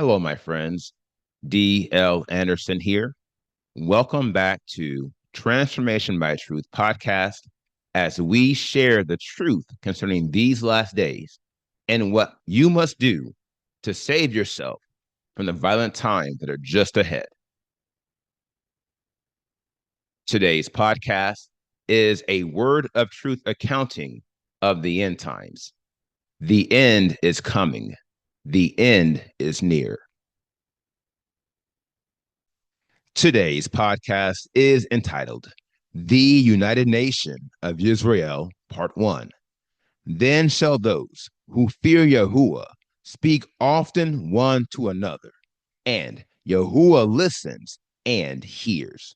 Hello, my friends. D.L. Anderson here. Welcome back to Transformation by Truth podcast as we share the truth concerning these last days and what you must do to save yourself from the violent times that are just ahead. Today's podcast is a word of truth accounting of the end times. The end is coming. The end is near. Today's podcast is entitled The United Nation of Yisra'el, Part 1. Then shall those who fear Yahuwah speak often one to another, and Yahuwah listens and hears.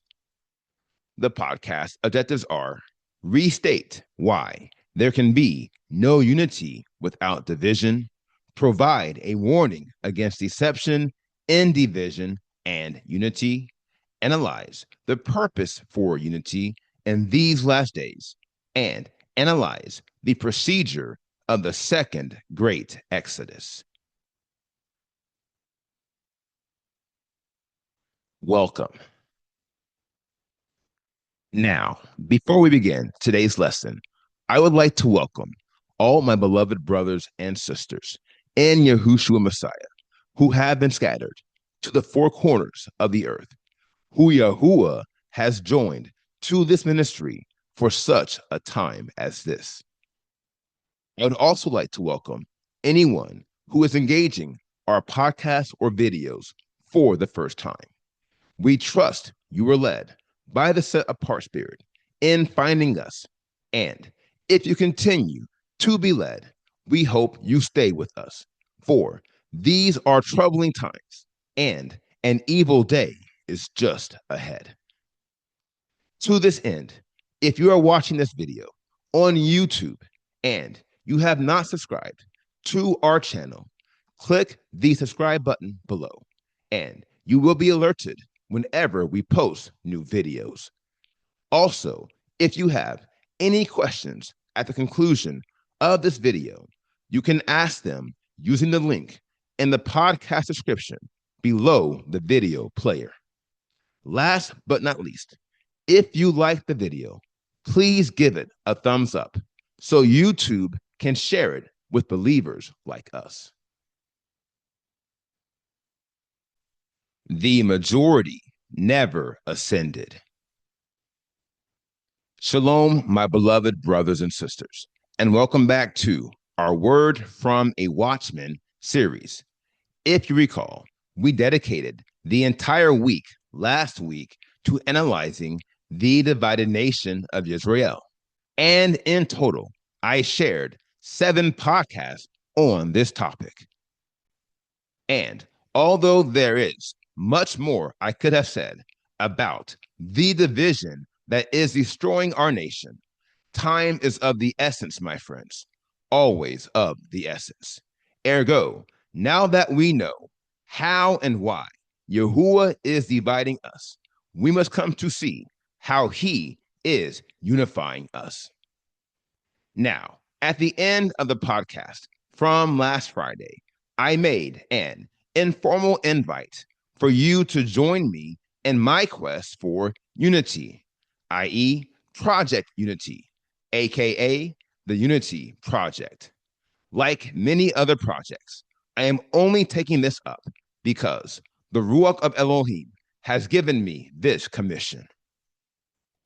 The podcast objectives are restate why there can be no unity without division, provide a warning against deception in division and unity, analyze the purpose for unity in these last days, and analyze the procedure of the second great Exodus. Welcome. Now, before we begin today's lesson, I would like to welcome all my beloved brothers and sisters in Yahushua Messiah who have been scattered to the four corners of the earth, who Yahuwah has joined to this ministry for such a time as this. I would also like to welcome anyone who is engaging our podcast or videos for the first time. We trust you were led by the set apart spirit in finding us. And if you continue to be led, we hope you stay with us, for these are troubling times and an evil day is just ahead. To this end, if you are watching this video on YouTube and you have not subscribed to our channel, click the subscribe button below and you will be alerted whenever we post new videos. Also, if you have any questions at the conclusion of this video, you can ask them using the link in the podcast description below the video player. Last but not least, if you like the video, please give it a thumbs up so YouTube can share it with believers like us. The majority never ascended. Shalom, my beloved brothers and sisters, and welcome back to our Word from a Watchman series. If you recall, we dedicated the entire week last week to analyzing the divided nation of Yisra'el. And in total, I shared 7 podcasts on this topic. And although there is much more I could have said about the division that is destroying our nation, time is of the essence, my friends, always of the essence. Ergo, now that we know how and why Yahuwah is dividing us, we must come to see how he is unifying us. Now, at the end of the podcast from last Friday, I made an informal invite for you to join me in my quest for unity, i.e., Project Unity, aka the Unity Project. Like many other projects, I am only taking this up because the Ruach of Elohim has given me this commission.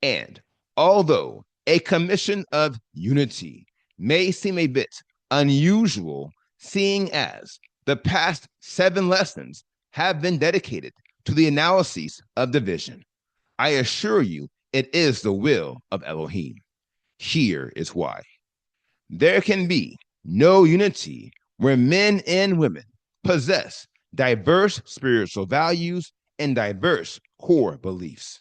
And although a commission of unity may seem a bit unusual, seeing as the past 7 lessons have been dedicated to the analysis of division, I assure you it is the will of Elohim. Here is why. There can be no unity where men and women possess diverse spiritual values and diverse core beliefs.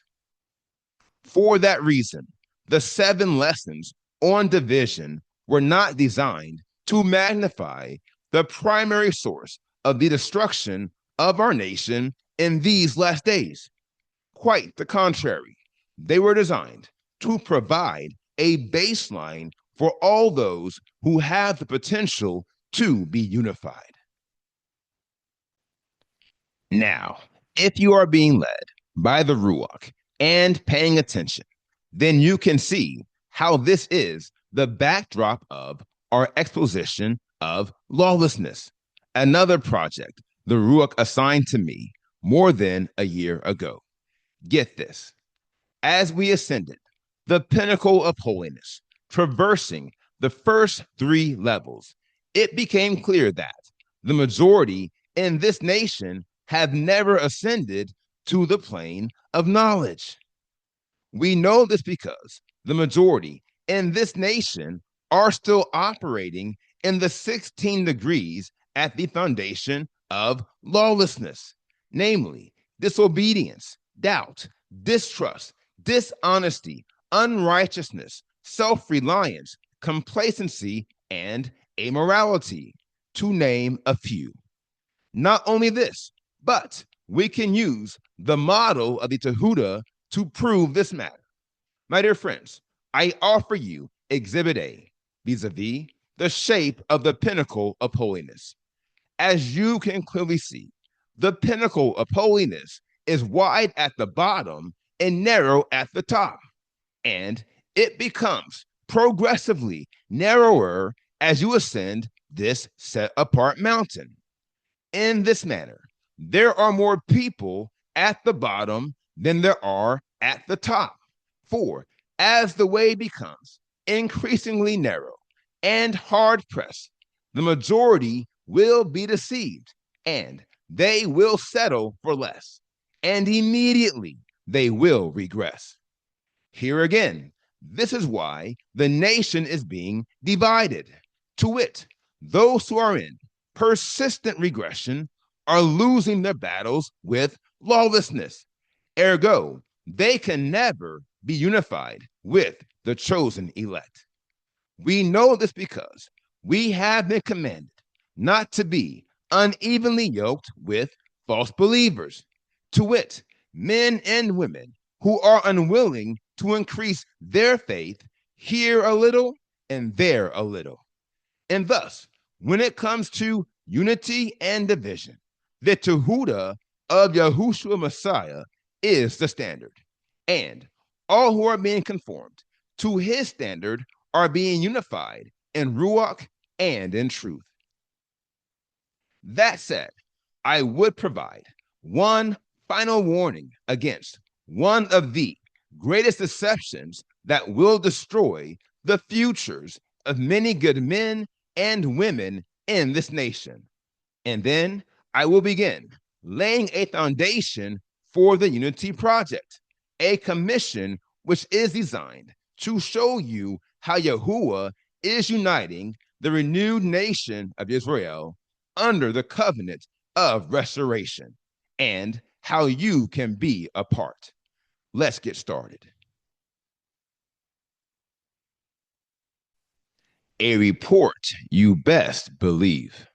For that reason, the 7 lessons on division were not designed to magnify the primary source of the destruction of our nation in these last days. Quite the contrary, they were designed to provide a baseline for all those who have the potential to be unified. Now, if you are being led by the Ruach and paying attention, then you can see how this is the backdrop of our exposition of lawlessness, another project the Ruach assigned to me more than a year ago. Get this. As we ascended the pinnacle of holiness, traversing the first three levels, it became clear that the majority in this nation have never ascended to the plane of knowledge. We know this because the majority in this nation are still operating in the 16 degrees at the foundation of lawlessness, namely disobedience, doubt, distrust, dishonesty, unrighteousness, self reliance, complacency, and amorality, to name a few. Not only this, but we can use the model of the Tehuda to prove this matter. My dear friends, I offer you Exhibit A, vis-a-vis the shape of the pinnacle of holiness. As you can clearly see, the pinnacle of holiness is wide at the bottom and narrow at the top, and it becomes progressively narrower as you ascend this set apart mountain. In this manner, there are more people at the bottom than there are at the top. For as the way becomes increasingly narrow and hard pressed, the majority will be deceived and they will settle for less, and immediately they will regress. Here again, this is why the nation is being divided. To wit, those who are in persistent regression are losing their battles with lawlessness. Ergo, they can never be unified with the chosen elect. We know this because we have been commanded not to be unevenly yoked with false believers, to wit, men and women who are unwilling to increase their faith here a little and there a little. And thus, when it comes to unity and division, the Tehuda of Yahushua Messiah is the standard. And all who are being conformed to his standard are being unified in Ruach and in truth. That said, I would provide one final warning against one of the greatest deceptions that will destroy the futures of many good men and women in this nation. And then I will begin laying a foundation for the Unity Project, a commission which is designed to show you how Yahuwah is uniting the renewed nation of Yisra'el under the covenant of restoration and how you can be a part. Let's get started. A report you best believe.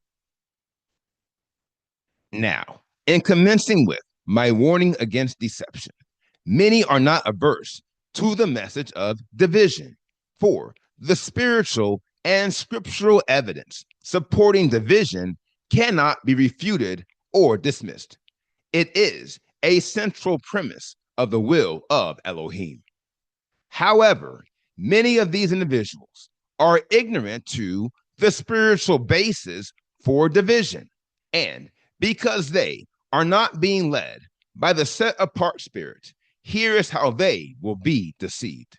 Now, in commencing with my warning against deception, many are not averse to the message of division, for the spiritual and scriptural evidence supporting division cannot be refuted or dismissed. It is a central premise of the will of Elohim. However, many of these individuals are ignorant to the spiritual basis for division, and because they are not being led by the set apart spirit, here is how they will be deceived.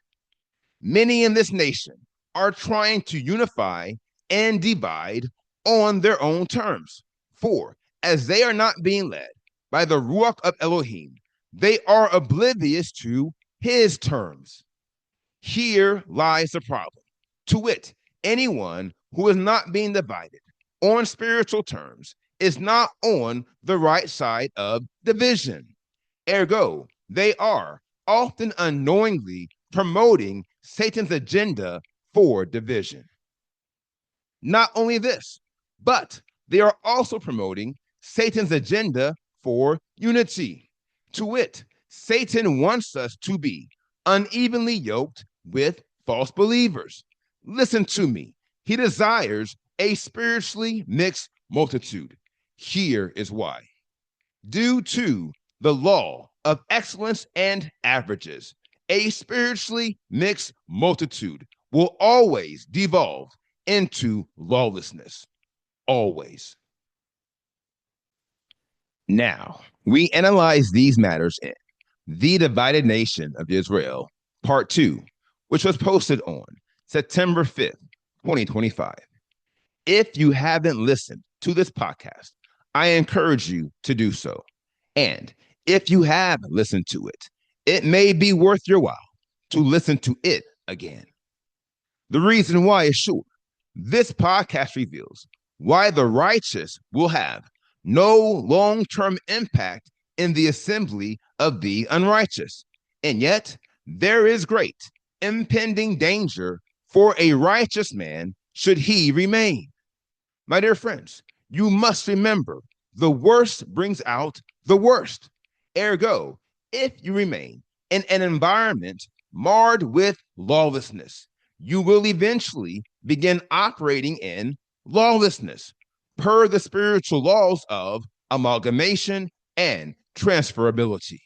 Many in this nation are trying to unify and divide on their own terms. For as they are not being led by the Ruach of Elohim, they are oblivious to his terms. Here lies the problem. To wit, anyone who is not being divided on spiritual terms is not on the right side of division. Ergo, they are often unknowingly promoting Satan's agenda for division. Not only this, but they are also promoting Satan's agenda for unity. To wit, Satan wants us to be unevenly yoked with false believers. Listen to me. He desires a spiritually mixed multitude. Here is why. Due to the law of excellence and averages, a spiritually mixed multitude will always devolve into lawlessness. Always. Now, we analyze these matters in The Divided Nation of Israel, Part 2, which was posted on September 5th, 2025. If you haven't listened to this podcast, I encourage you to do so. And if you have listened to it, it may be worth your while to listen to it again. The reason why is sure. This podcast reveals why the righteous will have no long-term impact in the assembly of the unrighteous. And yet, there is great impending danger for a righteous man should he remain. My dear friends, you must remember the worst brings out the worst. Ergo, if you remain in an environment marred with lawlessness, you will eventually begin operating in lawlessness per the spiritual laws of amalgamation and transferability.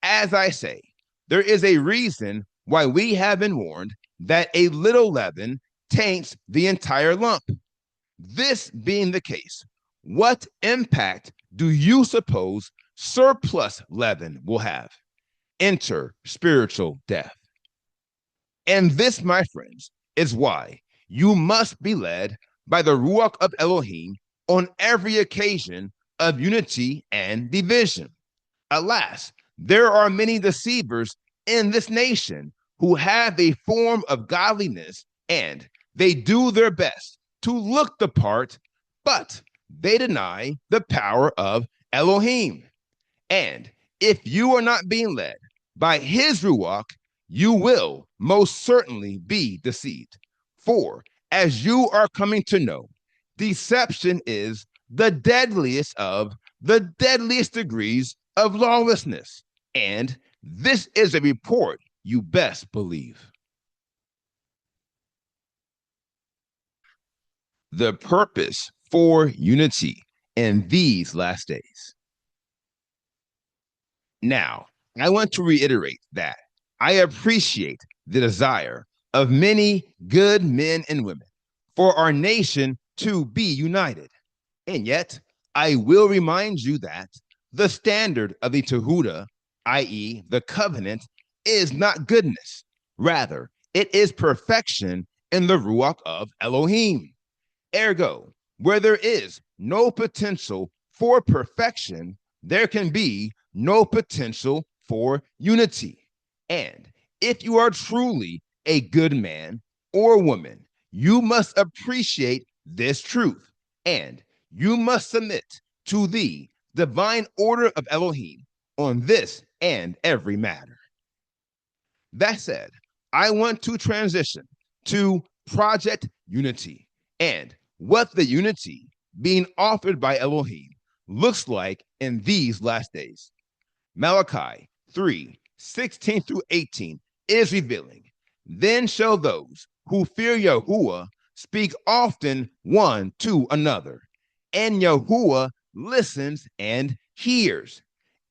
As I say, there is a reason why we have been warned that a little leaven taints the entire lump. This being the case, what impact do you suppose surplus leaven will have? Enter spiritual death. And this, my friends, is why you must be led by the Ruach of Elohim on every occasion of unity and division. Alas, there are many deceivers in this nation who have a form of godliness and they do their best to look the part, but they deny the power of Elohim. And if you are not being led by his Ruach, you will most certainly be deceived. For as you are coming to know, deception is the deadliest of the deadliest degrees of lawlessness. And this is a report you best believe. The purpose for unity in these last days. Now, I want to reiterate that I appreciate the desire of many good men and women for our nation to be united. And yet, I will remind you that the standard of the Tehuda, i.e., the covenant, is not goodness. Rather, it is perfection in the Ruach of Elohim. Ergo, where there is no potential for perfection, there can be no potential for unity. And if you are truly a good man or woman, you must appreciate this truth and you must submit to the divine order of Elohim on this and every matter. That said, I want to transition to Project Unity and what the unity being offered by Elohim looks like in these last days. Malachi 3:16 through 18 is revealing. Then shall those who fear Yahuwah speak often one to another, and Yahuwah listens and hears.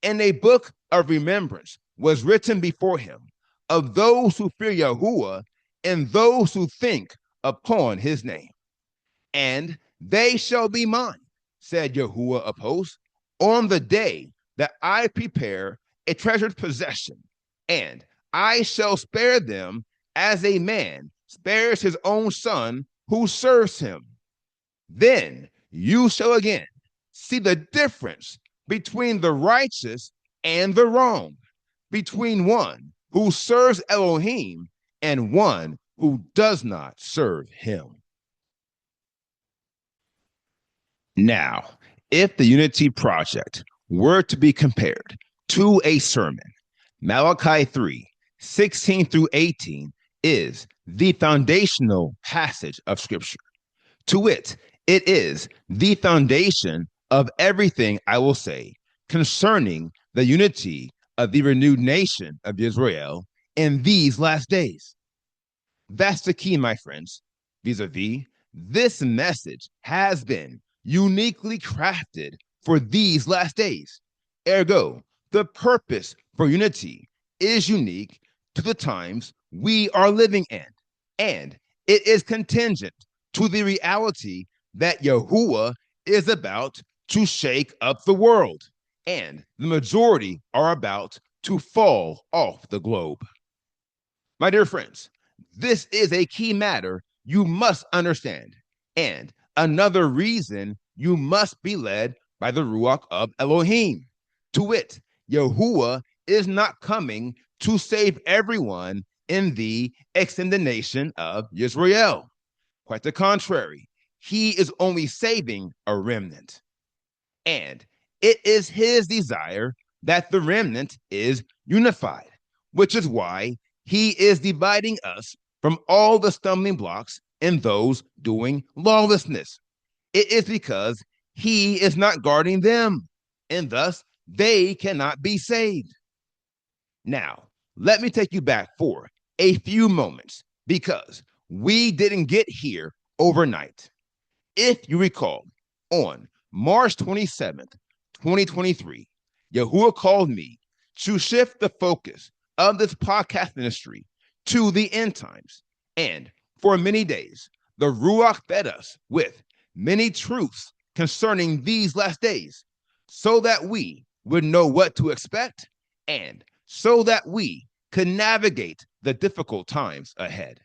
And a book of remembrance was written before him of those who fear Yahuwah and those who think upon his name. And they shall be mine, said Yahuwah of hosts, on the day that I prepare a treasured possession, and I shall spare them as a man spares his own son who serves him. Then you shall again see the difference between the righteous and the wrong, between one who serves Elohim and one who does not serve him. Now, if the Unity Project were to be compared to a sermon, Malachi 3:16 through 18 is the foundational passage of Scripture. To wit, it is the foundation of everything I will say concerning the unity of the renewed nation of Yisra'el in these last days. That's the key, my friends. Vis-a-vis, this message has been uniquely crafted for these last days. Ergo, the purpose for unity is unique to the times we are living in, and it is contingent to the reality that Yahuwah is about to shake up the world, and the majority are about to fall off the globe. My dear friends, this is a key matter you must understand, and another reason you must be led by the Ruach of Elohim. To wit, Yahuwah is not coming to save everyone in the extended nation of Yisra'el. Quite the contrary, he is only saving a remnant. And it is his desire that the remnant is unified, which is why he is dividing us from all the stumbling blocks and those doing lawlessness. It is because he is not guarding them, and thus they cannot be saved. Now, let me take you back for a few moments because we didn't get here overnight. If you recall, on March 27th, 2023, Yahuwah called me to shift the focus of this podcast ministry to the end times. And for many days, the Ruach fed us with many truths concerning these last days so that we would know what to expect and so that we could navigate the difficult times ahead.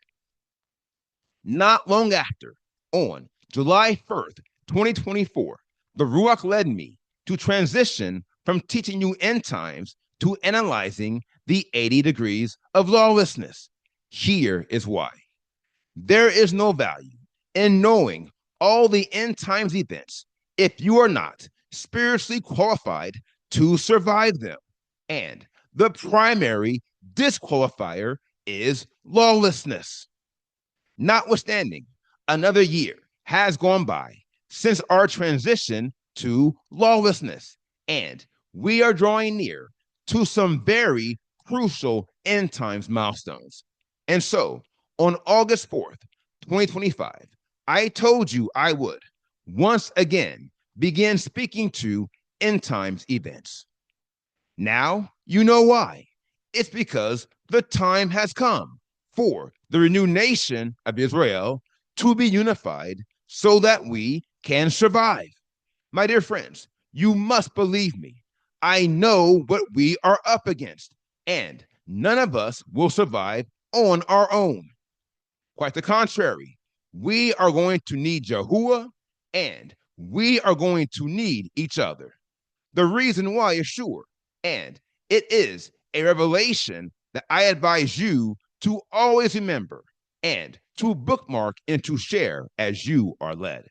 Not long after, on July 1st, 2024, the Ruach led me to transition from teaching you end times to analyzing the 80 degrees of lawlessness. Here is why. There is no value in knowing all the end times events if you are not spiritually qualified to survive them. And the primary disqualifier is lawlessness. Notwithstanding, another year has gone by since our transition to lawlessness, and we are drawing near to some very crucial end times milestones. And so, on August 4th, 2025, I told you I would once again begin speaking to end times events. Now you know why. It's because the time has come for the renewed nation of Israel to be unified so that we can survive. My dear friends, you must believe me. I know what we are up against, and none of us will survive on our own. Quite the contrary, we are going to need Yahuwah, and we are going to need each other. The reason why is sure, and it is a revelation that I advise you to always remember and to bookmark and to share as you are led.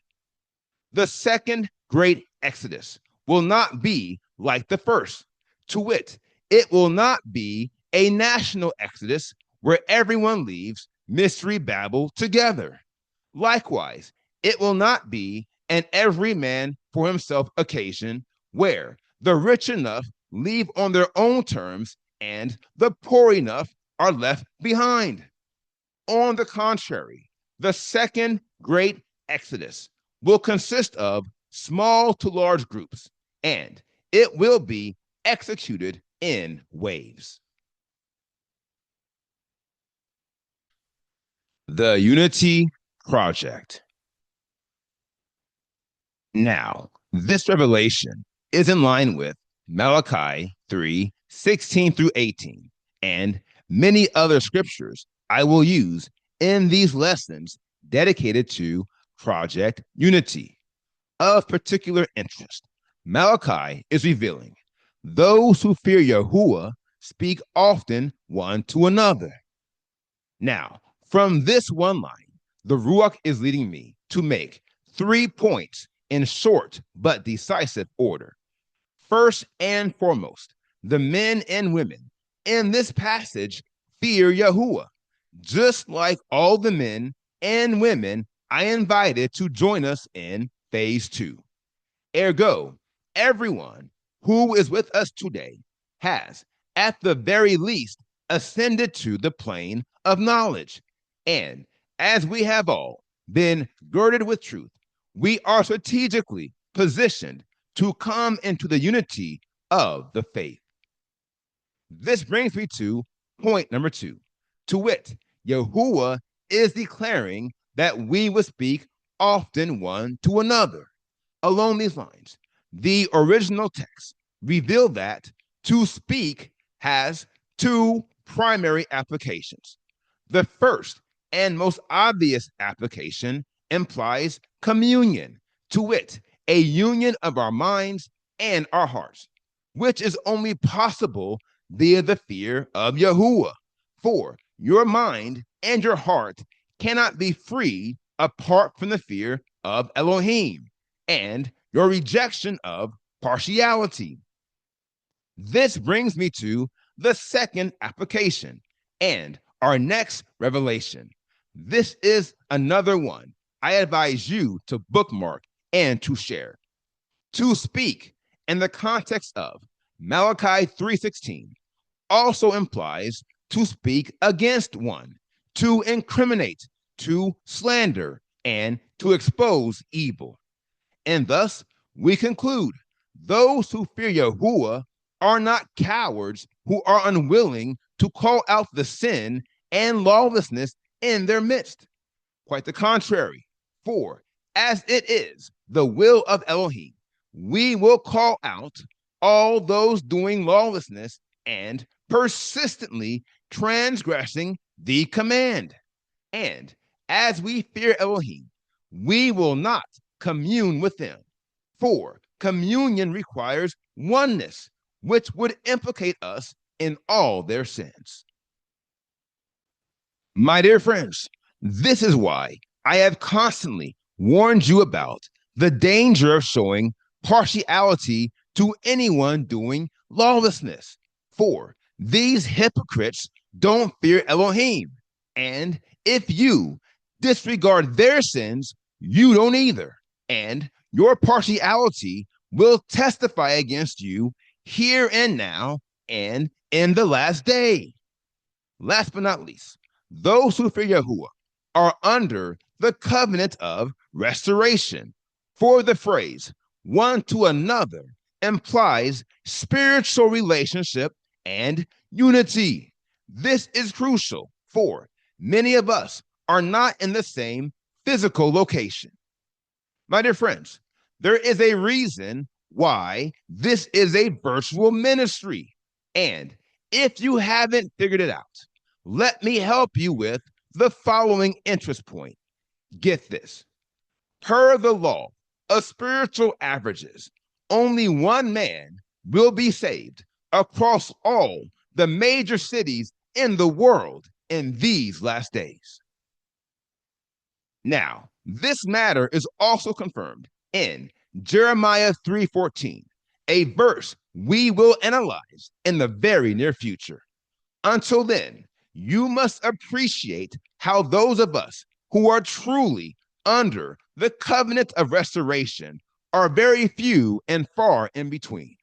The second great Exodus will not be like the first. To wit, it will not be a national Exodus where everyone leaves Mystery Babel together. Likewise, it will not be an every man for himself occasion where the rich enough leave on their own terms and the poor enough are left behind. On the contrary, the second great Exodus will consist of small to large groups, and it will be executed in waves. The Unity Project. Now, this revelation is in line with Malachi 3:16 through 18, and many other scriptures I will use in these lessons dedicated to Project Unity. Of particular interest, Malachi is revealing those who fear Yahuwah speak often one to another. Now, from this one line, the Ruach is leading me to make 3 points in short but decisive order. First and foremost, the men and women in this passage fear Yahuwah, just like all the men and women I invited to join us in phase 2. Ergo, everyone who is with us today has, at the very least, ascended to the plane of knowledge. And as we have all been girded with truth, we are strategically positioned to come into the unity of the faith. This brings me to point number 2, to wit, Yahuwah is declaring that we would speak often one to another. Along these lines, the original text revealed that to speak has 2 primary applications. The first and most obvious application implies communion, to wit, a union of our minds and our hearts, which is only possible via the fear of Yahuwah. For your mind and your heart cannot be free apart from the fear of Elohim and your rejection of partiality. This brings me to the second application and our next revelation. This is another one I advise you to bookmark and to share. To speak in the context of Malachi 3:16 also implies to speak against one, to incriminate, to slander, and to expose evil. And thus we conclude those who fear Yahuwah are not cowards who are unwilling to call out the sin and lawlessness in their midst. Quite the contrary, for as it is the will of Elohim, we will call out all those doing lawlessness and persistently transgressing the command. And as we fear Elohim, we will not commune with them, for communion requires oneness, which would implicate us in all their sins. My dear friends, this is why I have constantly warned you about the danger of showing partiality to anyone doing lawlessness. For these hypocrites don't fear Elohim, and if you disregard their sins, you don't either. And your partiality will testify against you here and now and in the last day. Last but not least, those who fear Yahuwah are under the covenant of restoration. For the phrase one to another implies spiritual relationship and unity. This is crucial, for many of us are not in the same physical location. My dear friends, there is a reason why this is a virtual ministry. And if you haven't figured it out, let me help you with the following interest point. Get this. Per the law of spiritual averages, only one man will be saved across all the major cities in the world in these last days. Now, this matter is also confirmed in Jeremiah 3:14, a verse we will analyze in the very near future. Until then, you must appreciate how those of us who are truly under the covenant of restoration are very few and far in between.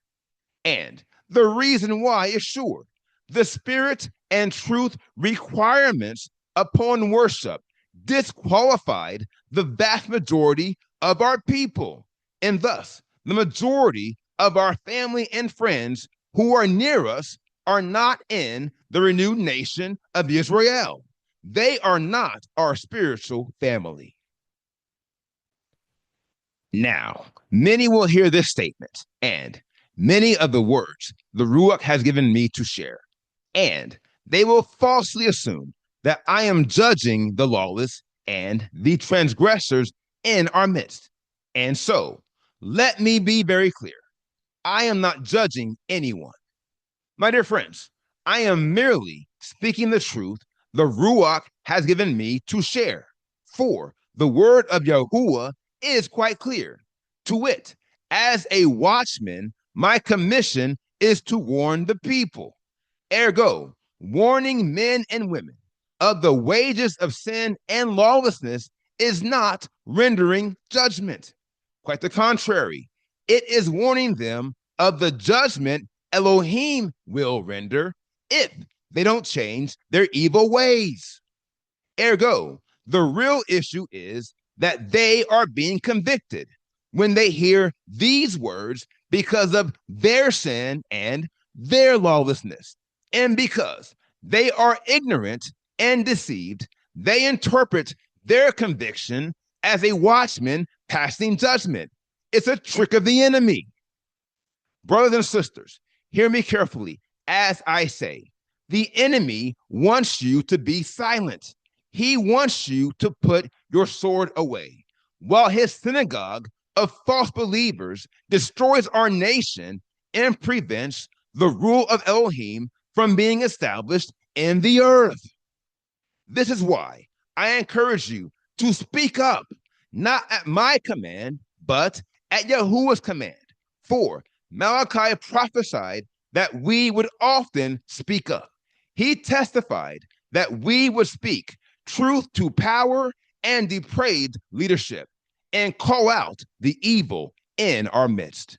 And the reason why is sure. The spirit and truth requirements upon worship disqualified the vast majority of our people, and thus the majority of our family and friends who are near us are not in the renewed nation of Yisra'el. They are not our spiritual family. Now, many will hear this statement and many of the words the Ruach has given me to share, and they will falsely assume that I am judging the lawless and the transgressors in our midst. And so, let me be very clear. I am not judging anyone. My dear friends, I am merely speaking the truth the Ruach has given me to share. For the word of Yahuwah is quite clear. To wit, as a watchman, my commission is to warn the people. Ergo, warning men and women of the wages of sin and lawlessness is not rendering judgment. Quite the contrary, it is warning them of the judgment Elohim will render if they don't change their evil ways. Ergo, the real issue is that they are being convicted. when they hear these words because of their sin and their lawlessness. And because they are ignorant and deceived, they interpret their conviction as a watchman passing judgment. It's a trick of the enemy. Brothers and sisters, hear me carefully as I say. The enemy wants you to be silent. He wants you to put your sword away. While his synagogue of false believers destroys our nation and prevents the rule of Elohim from being established in the earth. This is why I encourage you to speak up, not at my command, but at Yahuwah's command. For Malachi prophesied that we would often speak up. He testified that we would speak truth to power and depraved leadership and call out the evil in our midst.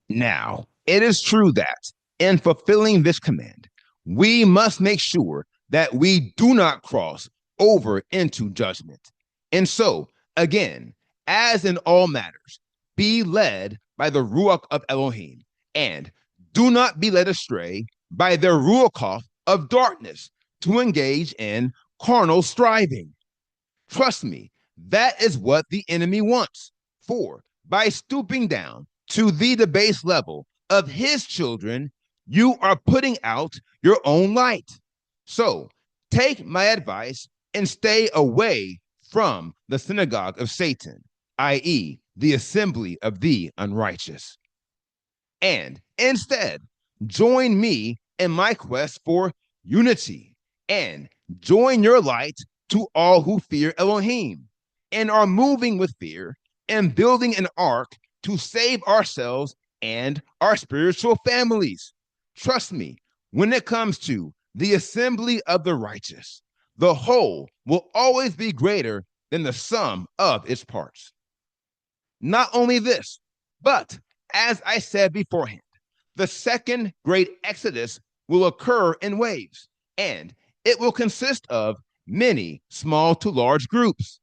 Now, it is true that in fulfilling this command, we must make sure that we do not cross over into judgment. And so, again, as in all matters, be led by the Ruach of Elohim, and do not be led astray by the Ruach of darkness to engage in carnal striving. Trust me, that is what the enemy wants. For by stooping down to the debased level of his children, you are putting out your own light. So take my advice and stay away from the synagogue of Satan, i.e., the assembly of the unrighteous. And instead, join me in my quest for unity and join your light to all who fear Elohim and are moving with fear and building an ark to save ourselves and our spiritual families. Trust me, when it comes to the assembly of the righteous, the whole will always be greater than the sum of its parts. Not only this, but as I said beforehand, the second great exodus will occur in waves, and it will consist of many small to large groups.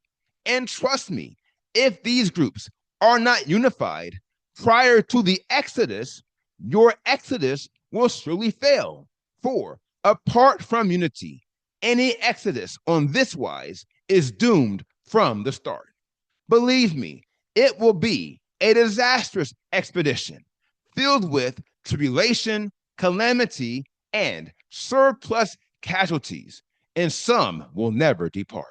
And trust me, if these groups are not unified prior to the exodus, your exodus will surely fail. For apart from unity, any exodus on this wise is doomed from the start. Believe me, it will be a disastrous expedition filled with tribulation, calamity, and surplus casualties, and some will never depart.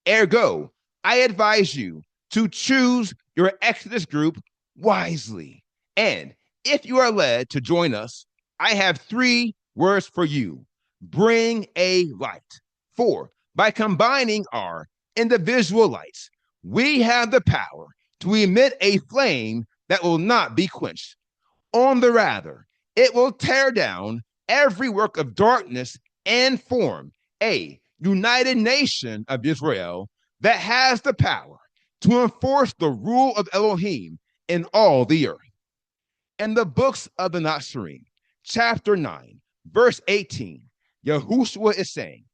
Ergo, I advise you to choose your Exodus group wisely. And if you are led to join us, I have 3 words for you. Bring a light. For by combining our individual lights, we have the power to emit a flame that will not be quenched. On the rather, it will tear down every work of darkness and form a united nation of Yisra'el that has the power to enforce the rule of Elohim in all the earth. In the books of the Nazarene, chapter 9, verse 18, Yahushua is saying,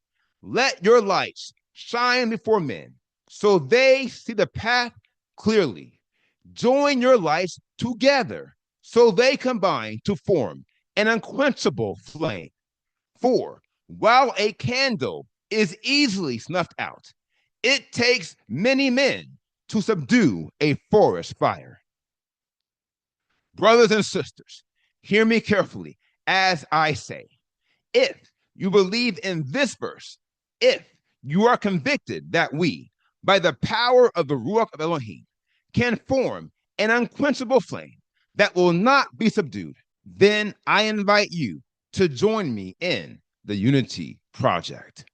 "Let your lights shine before men, so they see the path clearly. Join your lights together, so they combine to form an unquenchable flame. For while a candle is easily snuffed out, it takes many men to subdue a forest fire." Brothers and sisters, hear me carefully as I say. If you believe in this verse, if you are convicted that we, by the power of the Ruach of Elohim, can form an unquenchable flame that will not be subdued, then I invite you to join me in the Unity Project.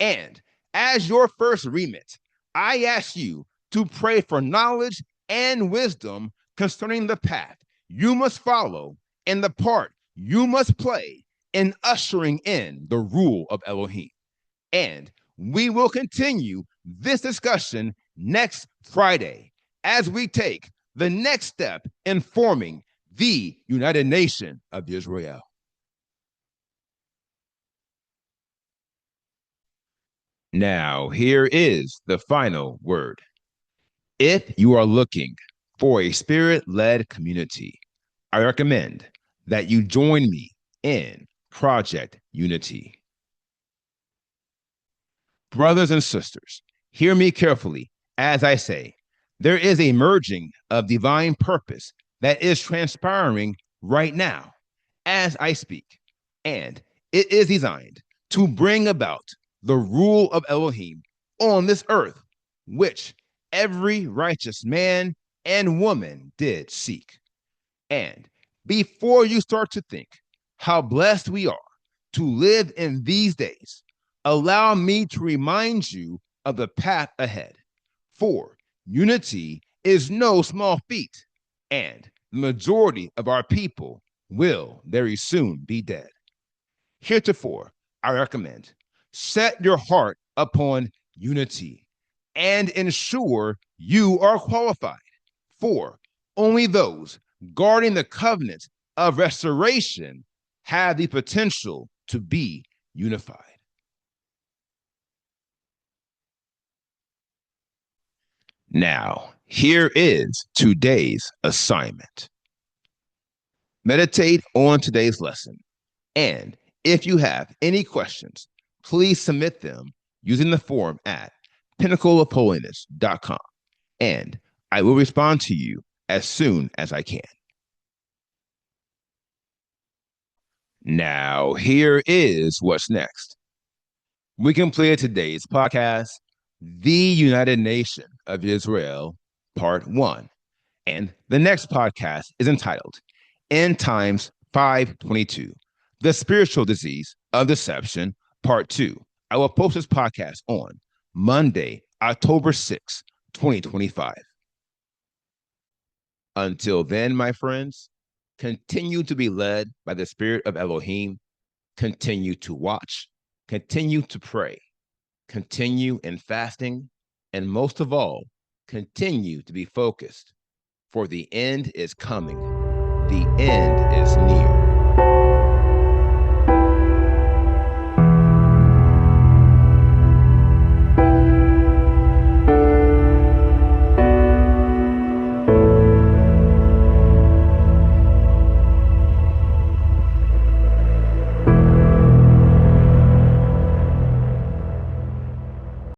And as your first remit, I ask you to pray for knowledge and wisdom concerning the path you must follow and the part you must play in ushering in the rule of Elohim. And we will continue this discussion next Friday as we take the next step in forming the United Nation of Yisra'el. Now, here is the final word. If you are looking for a spirit-led community, I recommend that you join me in Project Unity. Brothers and sisters, hear me carefully as I say, there is a merging of divine purpose that is transpiring right now as I speak, and it is designed to bring about the rule of Elohim on this earth, which every righteous man and woman did seek. And before you start to think how blessed we are to live in these days, allow me to remind you of the path ahead. For unity is no small feat, and the majority of our people will very soon be dead. Heretofore, I recommend set your heart upon unity and ensure you are qualified. For only those guarding the covenant of restoration have the potential to be unified. Now, here is today's assignment. Meditate on today's lesson. And if you have any questions, please submit them using the form at pinnacleofholiness.com. And I will respond to you as soon as I can. Now, here is what's next. We completed today's podcast, The United Nation of Yisra'el, Part 1. And the next podcast is entitled End Times 522, The Spiritual Disease of Deception, Part 2. I will post this podcast on Monday, October 6, 2025. Until then, my friends, continue to be led by the Spirit of Elohim. Continue to watch. Continue to pray. Continue in fasting. And most of all, continue to be focused. For the end is coming. The end is near.